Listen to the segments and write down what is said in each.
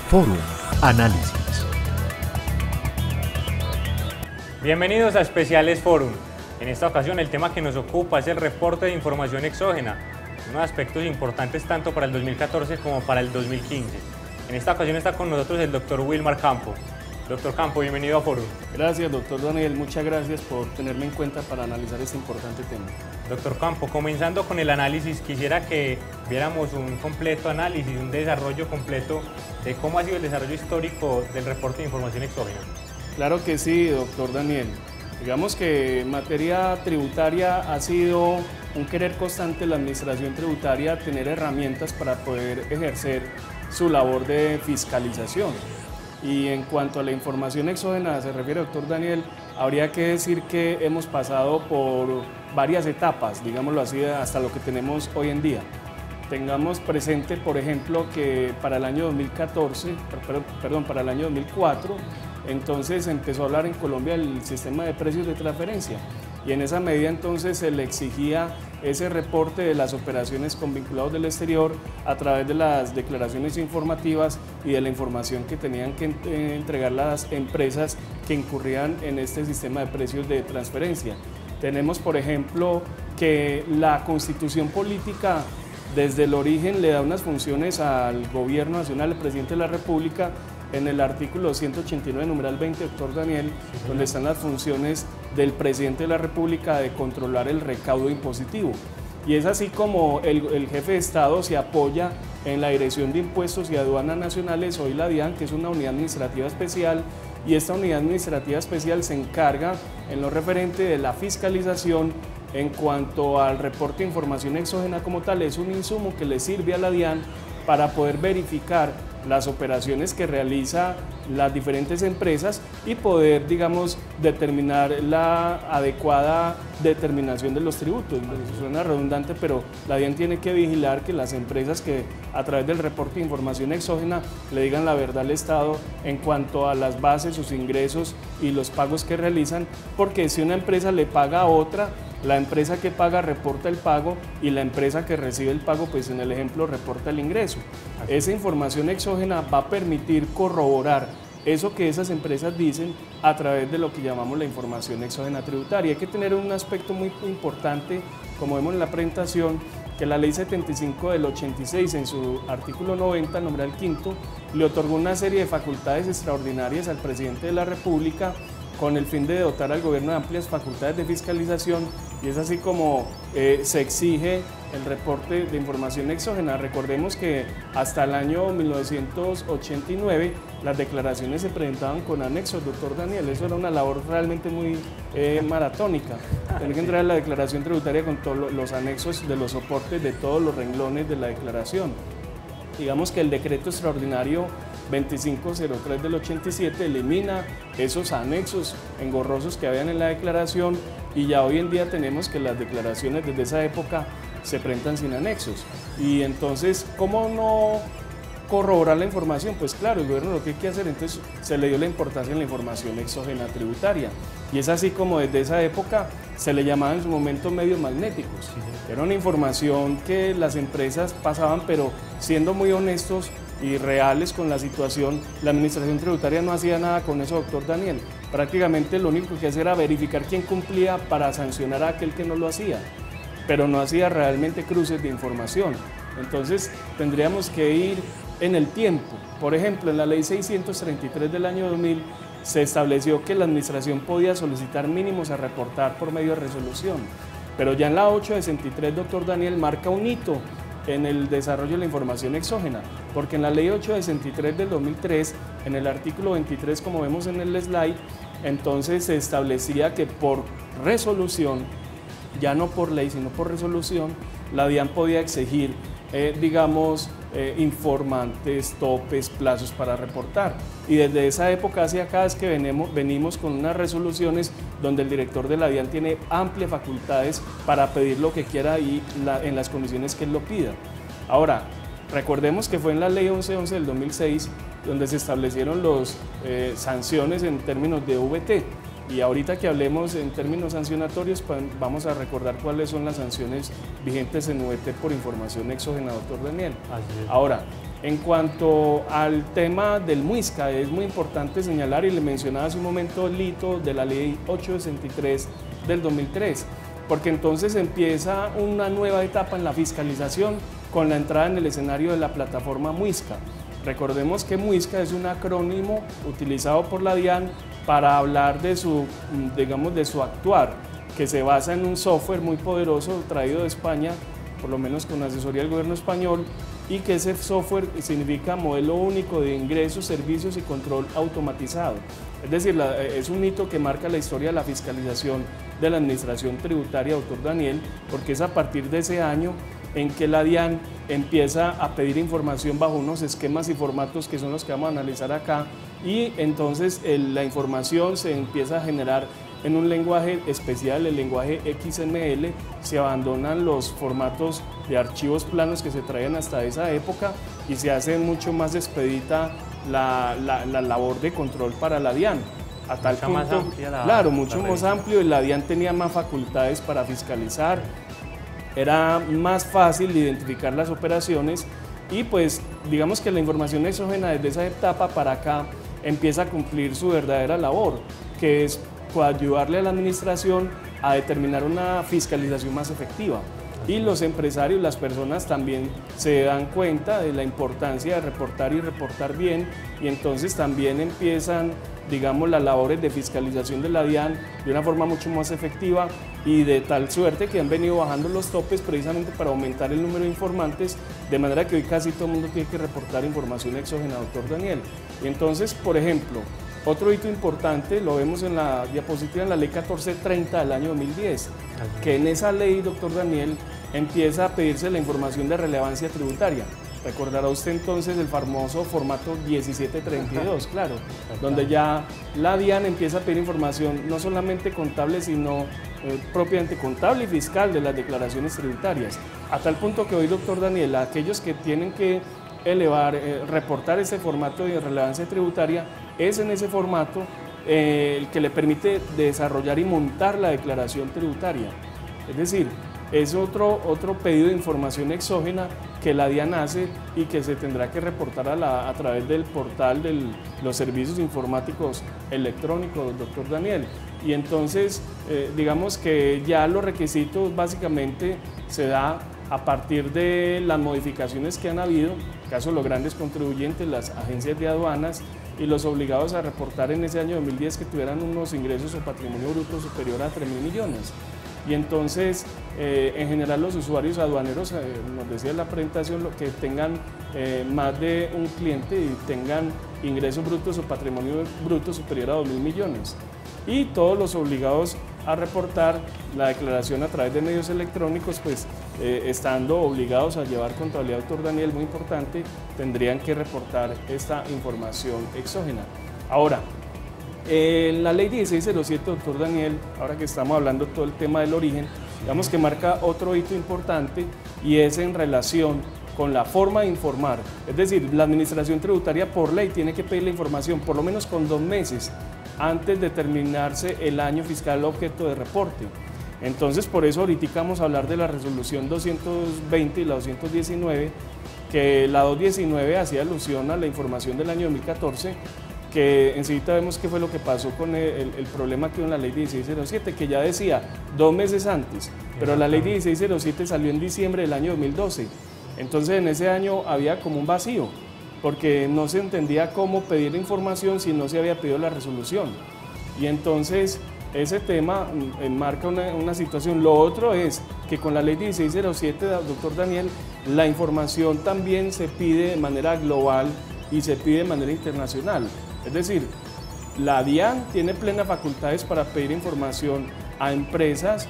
Forum Análisis. Bienvenidos a Especiales Forum. En esta ocasión el tema que nos ocupa es el reporte de información exógena, unos aspectos importantes tanto para el 2014 como para el 2015. En esta ocasión está con nosotros el doctor Wilmar Campo. Doctor Campo, bienvenido a Forum. Gracias, doctor Daniel. Muchas gracias por tenerme en cuenta para analizar este importante tema. Doctor Campo, comenzando con el análisis, quisiera que viéramos un completo análisis, un desarrollo completo de cómo ha sido el desarrollo histórico del reporte de información exógena. Claro que sí, doctor Daniel. Digamos que en materia tributaria ha sido un querer constante de la administración tributaria tener herramientas para poder ejercer su labor de fiscalización. Y en cuanto a la información exógena se refiere, doctor Daniel, habría que decir que hemos pasado por varias etapas, digámoslo así, hasta lo que tenemos hoy en día. Tengamos presente, por ejemplo, que para el año 2004, entonces empezó a hablar en Colombia el sistema de precios de transferencia y en esa medida entonces se le exigía ese reporte de las operaciones con vinculados del exterior a través de las declaraciones informativas y de la información que tenían que entregar las empresas que incurrían en este sistema de precios de transferencia. Tenemos, por ejemplo, que la Constitución política desde el origen le da unas funciones al Gobierno Nacional, al Presidente de la República, en el artículo 189, numeral 20, doctor Daniel, donde están las funciones del Presidente de la República de controlar el recaudo impositivo. Y es así como el jefe de Estado se apoya en la Dirección de Impuestos y Aduanas Nacionales, hoy la DIAN, que es una unidad administrativa especial, y esta unidad administrativa especial se encarga en lo referente de la fiscalización en cuanto al reporte de información exógena como tal. Es un insumo que le sirve a la DIAN para poder verificar las operaciones que realiza las diferentes empresas y poder, digamos, determinar la adecuada determinación de los tributos. Suena redundante, pero la DIAN tiene que vigilar que las empresas que a través del reporte de información exógena le digan la verdad al Estado en cuanto a las bases, sus ingresos y los pagos que realizan, porque si una empresa le paga a otra, la empresa que paga reporta el pago y la empresa que recibe el pago, pues en el ejemplo, reporta el ingreso. Esa información exógena va a permitir corroborar eso que esas empresas dicen a través de lo que llamamos la información exógena tributaria. Hay que tener un aspecto muy importante, como vemos en la presentación, que la Ley 75 del 86 en su artículo 90, numeral quinto, le otorgó una serie de facultades extraordinarias al Presidente de la República con el fin de dotar al gobierno de amplias facultades de fiscalización, y es así como se exige el reporte de información exógena. Recordemos que hasta el año 1989 las declaraciones se presentaban con anexos, doctor Daniel. Eso era una labor realmente muy maratónica, tener que entrar a la declaración tributaria con todos los anexos de los soportes de todos los renglones de la declaración. Digamos que el decreto extraordinario 2503 del 87 elimina esos anexos engorrosos que habían en la declaración, y ya hoy en día tenemos que las declaraciones desde esa época se presentan sin anexos. Y entonces, ¿cómo no corroborar la información? Pues claro, el gobierno lo que hay que hacer, entonces se le dio la importancia en la información exógena tributaria, y es así como desde esa época se le llamaba en su momento medios magnéticos. Era una información que las empresas pasaban, pero siendo muy honestos y reales con la situación, la administración tributaria no hacía nada con eso, doctor Daniel. Prácticamente lo único que hacía era verificar quién cumplía para sancionar a aquel que no lo hacía, pero no hacía realmente cruces de información. Entonces tendríamos que ir en el tiempo. Por ejemplo, en la Ley 633 del año 2000 se estableció que la administración podía solicitar mínimos a reportar por medio de resolución, pero ya en la 863, doctor Daniel, marca un hito en el desarrollo de la información exógena, porque en la Ley 863 del 2003, en el artículo 23, como vemos en el slide, entonces se establecía que por resolución, ya no por ley, sino por resolución, la DIAN podía exigir, informantes, topes, plazos para reportar. Y desde esa época hacia acá es que venimos con unas resoluciones donde el director de la DIAN tiene amplias facultades para pedir lo que quiera y en las condiciones que él lo pida. Ahora, recordemos que fue en la Ley 1111 del 2006 donde se establecieron las sanciones en términos de VT. Y ahorita que hablemos en términos sancionatorios, pues vamos a recordar cuáles son las sanciones vigentes en VT por información exógena, doctor Daniel. Ahora, En cuanto al tema del MUISCA, es muy importante señalar, y le mencionaba hace un momento el hito de la ley 863 del 2003, porque entonces empieza una nueva etapa en la fiscalización con la entrada en el escenario de la plataforma MUISCA. Recordemos que MUISCA es un acrónimo utilizado por la DIAN para hablar de su, digamos, de su actuar, que se basa en un software muy poderoso traído de España, por lo menos con asesoría del gobierno español, y que ese software significa modelo único de ingresos, servicios y control automatizado. Es decir, es un hito que marca la historia de la fiscalización de la administración tributaria, doctor Daniel, porque es a partir de ese año en que la DIAN empieza a pedir información bajo unos esquemas y formatos que son los que vamos a analizar acá, y entonces la información se empieza a generar en un lenguaje especial, el lenguaje XML. Se abandonan los formatos de archivos planos que se traían hasta esa época y se hace mucho más expedita la labor de control para la DIAN. A tal punto, más amplia claro, mucho más amplio, y la DIAN tenía más facultades para fiscalizar, era más fácil identificar las operaciones, y pues digamos que la información exógena desde esa etapa para acá empieza a cumplir su verdadera labor, que es ayudarle a la administración a determinar una fiscalización más efectiva. Y los empresarios, las personas también se dan cuenta de la importancia de reportar y reportar bien, y entonces también empiezan, digamos, las labores de fiscalización de la DIAN de una forma mucho más efectiva, y de tal suerte que han venido bajando los topes precisamente para aumentar el número de informantes, de manera que hoy casi todo el mundo tiene que reportar información exógena, doctor Daniel. Y entonces, por ejemplo, otro hito importante lo vemos en la diapositiva, en la ley 1430 del año 2010, que en esa ley, doctor Daniel, empieza a pedirse la información de relevancia tributaria. Recordará usted entonces el famoso formato 1732, claro, donde ya la DIAN empieza a pedir información no solamente contable, sino propiamente contable y fiscal de las declaraciones tributarias. A tal punto que hoy, doctor Daniel, aquellos que tienen que reportar ese formato de relevancia tributaria, es en ese formato el que le permite desarrollar y montar la declaración tributaria. Es decir, es otro pedido de información exógena que la DIAN hace y que se tendrá que reportar a través del portal de los servicios informáticos electrónicos, doctor Daniel. Y entonces, digamos que ya los requisitos básicamente se da a partir de las modificaciones que han habido, en caso de los grandes contribuyentes, las agencias de aduanas y los obligados a reportar en ese año 2010 que tuvieran unos ingresos o patrimonio bruto superior a 3.000 millones. Y entonces, en general, los usuarios aduaneros, nos decía en la presentación, que tengan más de un cliente y tengan ingresos brutos o patrimonio bruto superior a 2.000 millones. Y todos los obligados a reportar la declaración a través de medios electrónicos, pues estando obligados a llevar contabilidad, doctor Daniel, muy importante, tendrían que reportar esta información exógena. Ahora, la ley 1607, doctor Daniel, ahora que estamos hablando todo el tema del origen, digamos que marca otro hito importante, y es en relación con la forma de informar. Es decir, la administración tributaria por ley tiene que pedir la información por lo menos con 2 meses antes de terminarse el año fiscal objeto de reporte. Entonces, por eso ahorita vamos a hablar de la resolución 220 y la 219, que la 219 hacía alusión a la información del año 2014, que enseguida vemos qué fue lo que pasó con el problema que hubo en la ley 1607, que ya decía 2 meses antes, pero la ley 1607 salió en diciembre del año 2012. Entonces, en ese año había como un vacío, porque no se entendía cómo pedir información si no se había pedido la resolución. Y entonces ese tema marca una situación. Lo otro es que con la ley 1607, doctor Daniel, la información también se pide de manera global y se pide de manera internacional. Es decir, la DIAN tiene plenas facultades para pedir información a empresas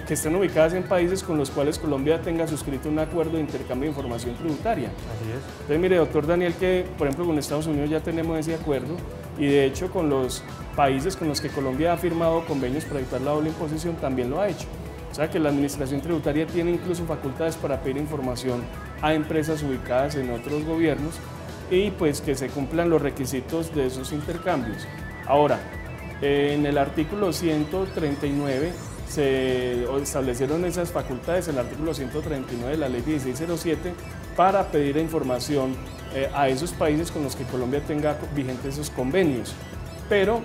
que estén ubicadas en países con los cuales Colombia tenga suscrito un acuerdo de intercambio de información tributaria. Así es. Entonces, mire, doctor Daniel, que por ejemplo con Estados Unidos ya tenemos ese acuerdo, y de hecho con los países con los que Colombia ha firmado convenios para evitar la doble imposición también lo ha hecho. O sea que la administración tributaria tiene incluso facultades para pedir información a empresas ubicadas en otros gobiernos, y pues que se cumplan los requisitos de esos intercambios. Ahora, en el artículo 139 se establecieron esas facultades, el artículo 139 de la ley 1607, para pedir información a esos países con los que Colombia tenga vigentes esos convenios. Pero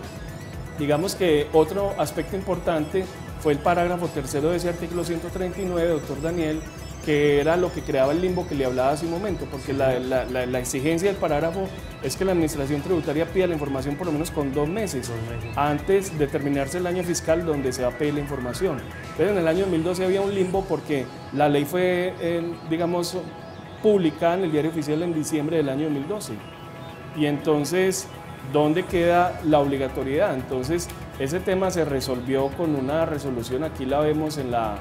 digamos que otro aspecto importante fue el parágrafo tercero de ese artículo 139, doctor Daniel, que era lo que creaba el limbo que le hablaba hace un momento, porque la exigencia del parágrafo es que la Administración Tributaria pida la información por lo menos con 2 meses antes de terminarse el año fiscal donde se va a pedir la información. Entonces en el año 2012 había un limbo porque la ley fue, digamos, publicada en el Diario Oficial en diciembre del año 2012. Y entonces, ¿dónde queda la obligatoriedad? Entonces, ese tema se resolvió con una resolución, aquí la vemos en la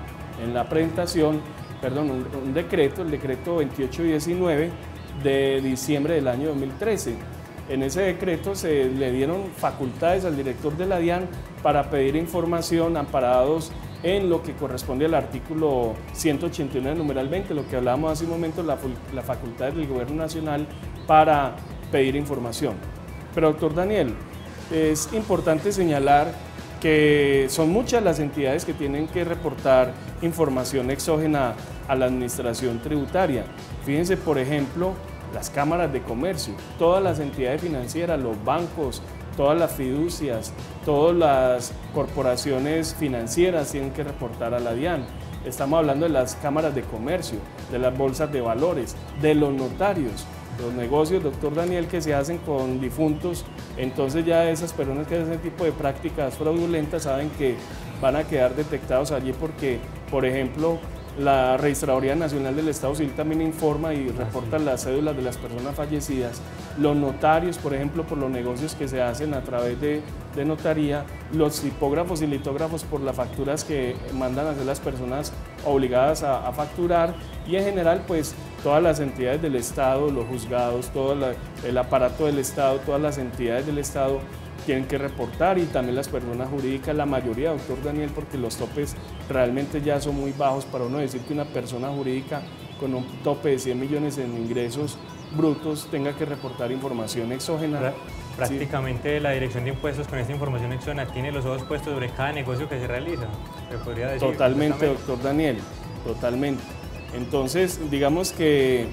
presentación, perdón, un decreto, el decreto 2819 de diciembre del año 2013. En ese decreto se le dieron facultades al director de la DIAN para pedir información amparados en lo que corresponde al artículo 189, numeral 20, lo que hablábamos hace un momento, la facultad del Gobierno Nacional para pedir información. Pero doctor Daniel, es importante señalar que son muchas las entidades que tienen que reportar información exógena a la administración tributaria. Fíjense, por ejemplo, las cámaras de comercio, todas las entidades financieras, los bancos, todas las fiducias, todas las corporaciones financieras tienen que reportar a la DIAN. Estamos hablando de las cámaras de comercio, de las bolsas de valores, de los notarios, los negocios, doctor Daniel, que se hacen con difuntos. Entonces ya esas personas que hacen ese tipo de prácticas fraudulentas saben que van a quedar detectados allí porque, por ejemplo, la Registraduría Nacional del Estado Civil también informa y reporta las cédulas de las personas fallecidas. Los notarios, por ejemplo, por los negocios que se hacen a través de notaría, los tipógrafos y litógrafos por las facturas que mandan a hacer las personas obligadas a facturar, y en general pues todas las entidades del Estado, los juzgados, todo el aparato del Estado, todas las entidades del Estado tienen que reportar, y también las personas jurídicas, la mayoría, doctor Daniel, porque los topes realmente ya son muy bajos para uno decir que una persona jurídica con un tope de 100 millones en ingresos brutos tenga que reportar información exógena. Prácticamente sí. La Dirección de Impuestos con esta información exógena tiene los ojos puestos sobre cada negocio que se realiza, se podría decir. Totalmente, doctor Daniel, totalmente. Entonces, digamos que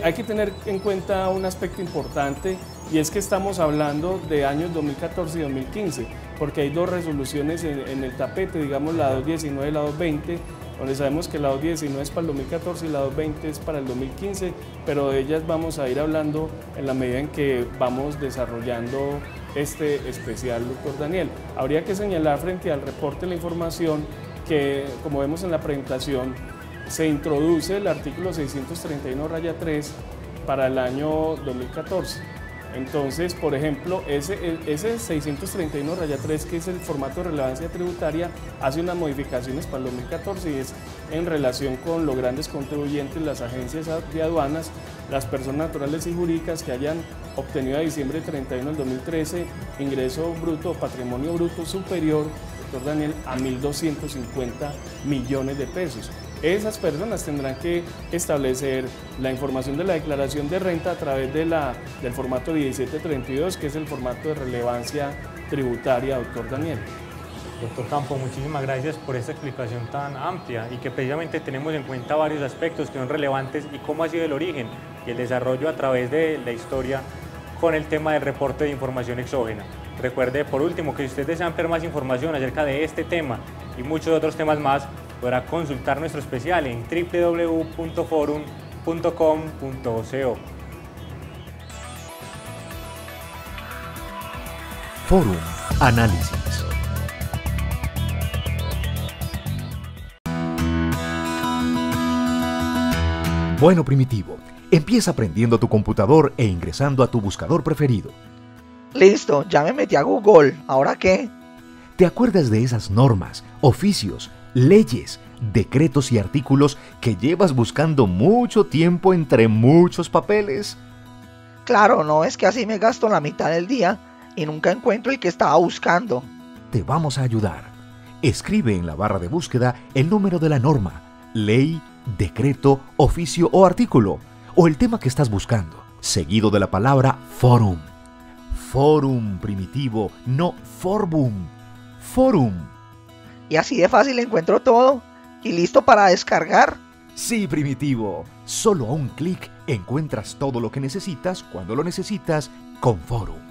hay que tener en cuenta un aspecto importante, y es que estamos hablando de años 2014 y 2015, porque hay 2 resoluciones en el tapete, digamos la 219 y la 220, donde sabemos que la 219 es para el 2014 y la 220 es para el 2015, pero de ellas vamos a ir hablando en la medida en que vamos desarrollando este especial, doctor Daniel. Habría que señalar frente al reporte de la información que, como vemos en la presentación, se introduce el artículo 631-3 para el año 2014. Entonces, por ejemplo, ese 631-3, que es el formato de relevancia tributaria, hace unas modificaciones para el 2014 y es en relación con los grandes contribuyentes, las agencias de aduanas, las personas naturales y jurídicas que hayan obtenido a diciembre 31 del 2013 ingreso bruto o patrimonio bruto superior, doctor Daniel, a 1.250 millones de pesos. Esas personas tendrán que establecer la información de la declaración de renta a través del formato 1732, que es el formato de relevancia tributaria, doctor Daniel. Doctor Campo, muchísimas gracias por esta explicación tan amplia y que precisamente tenemos en cuenta varios aspectos que son relevantes y cómo ha sido el origen y el desarrollo a través de la historia con el tema del reporte de información exógena. Recuerde, por último, que si ustedes desean ver más información acerca de este tema y muchos otros temas más, podrá consultar nuestro especial en www.forum.com.co. Forum Análisis. Bueno, Primitivo, empieza prendiendo tu computador e ingresando a tu buscador preferido. Listo, ya me metí a Google. ¿Ahora qué? ¿Te acuerdas de esas normas, oficios, leyes, decretos y artículos que llevas buscando mucho tiempo entre muchos papeles? Claro, no es que así me gasto la mitad del día y nunca encuentro el que estaba buscando. Te vamos a ayudar. Escribe en la barra de búsqueda el número de la norma, ley, decreto, oficio o artículo, o el tema que estás buscando, seguido de la palabra forum. Forum, Primitivo, no forbum. Forum. Y así de fácil encuentro todo y listo para descargar. Sí, Primitivo. Solo a un clic encuentras todo lo que necesitas cuando lo necesitas con Forum.